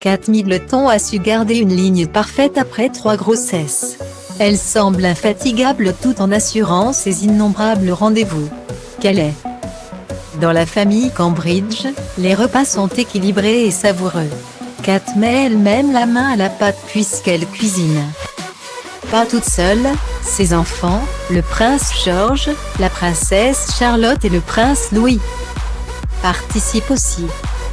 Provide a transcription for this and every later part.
Kat Middleton a su garder une ligne parfaite après 3 grossesses. Elle semble infatigable tout en assurant ses innombrables rendez-vous. Qu'elle est. Dans la famille Cambridge, les repas sont équilibrés et savoureux. Kat met elle-même la main à la pâte puisqu'elle cuisine. Pas toute seule, ses enfants, le prince George, la princesse Charlotte et le prince Louis, participent aussi.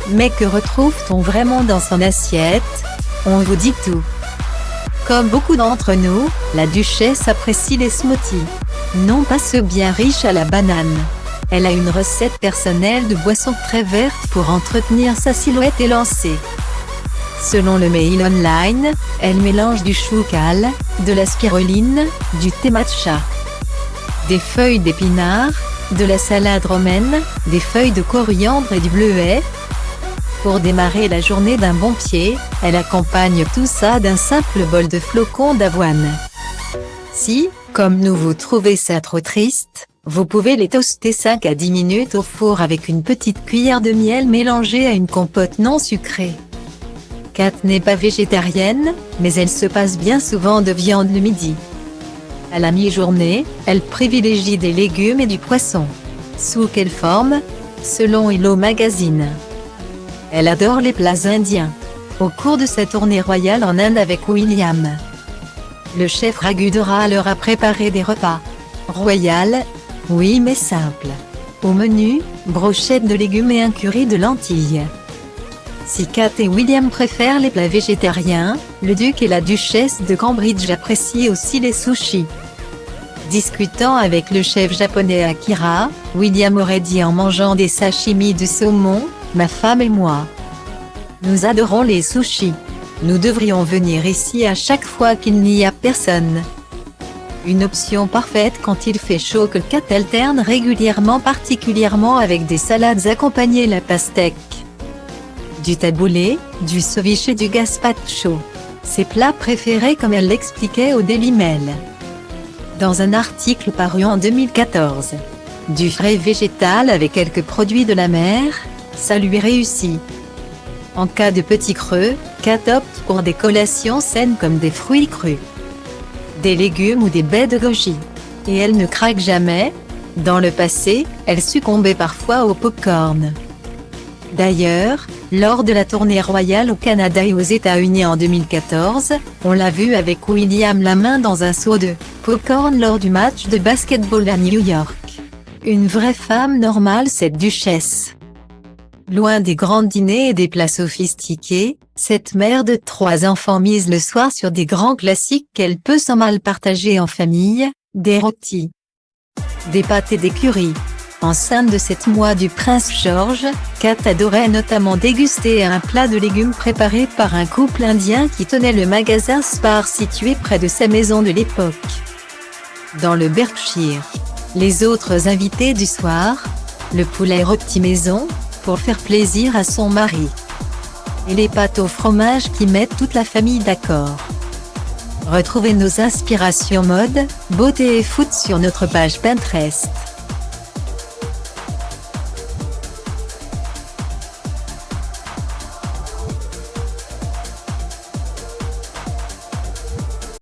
Mais que retrouve-t-on vraiment dans son assiette? On vous dit tout. Comme beaucoup d'entre nous, la duchesse apprécie les smoothies. Non pas ceux bien riches à la banane. Elle a une recette personnelle de boisson très verte pour entretenir sa silhouette élancée. Selon le Mail Online, elle mélange du chou cal, de la spiruline, du thé matcha, des feuilles d'épinards, de la salade romaine, des feuilles de coriandre et du bleuet. Pour démarrer la journée d'un bon pied, elle accompagne tout ça d'un simple bol de flocons d'avoine. Si, comme nous vous trouvez ça trop triste, vous pouvez les toaster 5 à 10 minutes au four avec une petite cuillère de miel mélangée à une compote non sucrée. Kat n'est pas végétarienne, mais elle se passe bien souvent de viande le midi. À la mi-journée, elle privilégie des légumes et du poisson. Sous quelle forme? Selon Hello Magazine. Elle adore les plats indiens. Au cours de sa tournée royale en Inde avec William, le chef Raghuram leur a préparé des repas royal, oui mais simple. Au menu, brochettes de légumes et un curry de lentilles. Si Kat et William préfèrent les plats végétariens, le duc et la duchesse de Cambridge apprécient aussi les sushis. Discutant avec le chef japonais Akira, William aurait dit en mangeant des sashimi de saumon, « Ma femme et moi, nous adorons les sushis. Nous devrions venir ici à chaque fois qu'il n'y a personne. » Une option parfaite quand il fait chaud que Kat alterne régulièrement particulièrement avec des salades accompagnées la pastèque, du taboulé, du ceviche et du gazpacho. Ses plats préférés comme elle l'expliquait au Daily Mail. Dans un article paru en 2014. Du frais végétal avec quelques produits de la mer, ça lui réussit. En cas de petit creux, Kat opte pour des collations saines comme des fruits crus, des légumes ou des baies de goji. Et elle ne craque jamais. Dans le passé, elle succombait parfois au pop-corn. D'ailleurs, lors de la tournée royale au Canada et aux États-Unis en 2014, on l'a vue avec William la main dans un seau de pop-corn lors du match de basketball à New York. Une vraie femme normale cette duchesse. Loin des grands dîners et des plats sophistiqués, cette mère de 3 enfants mise le soir sur des grands classiques qu'elle peut sans mal partager en famille, des rôtis, des pâtes et des currys. Enceinte de 7 mois du prince George, Kat adorait notamment déguster un plat de légumes préparé par un couple indien qui tenait le magasin Spar situé près de sa maison de l'époque, dans le Berkshire. Les autres invités du soir, le poulet rôti maison, pour faire plaisir à son mari, et les pâtes au fromage qui mettent toute la famille d'accord. Retrouvez nos inspirations mode, beauté et foot sur notre page Pinterest.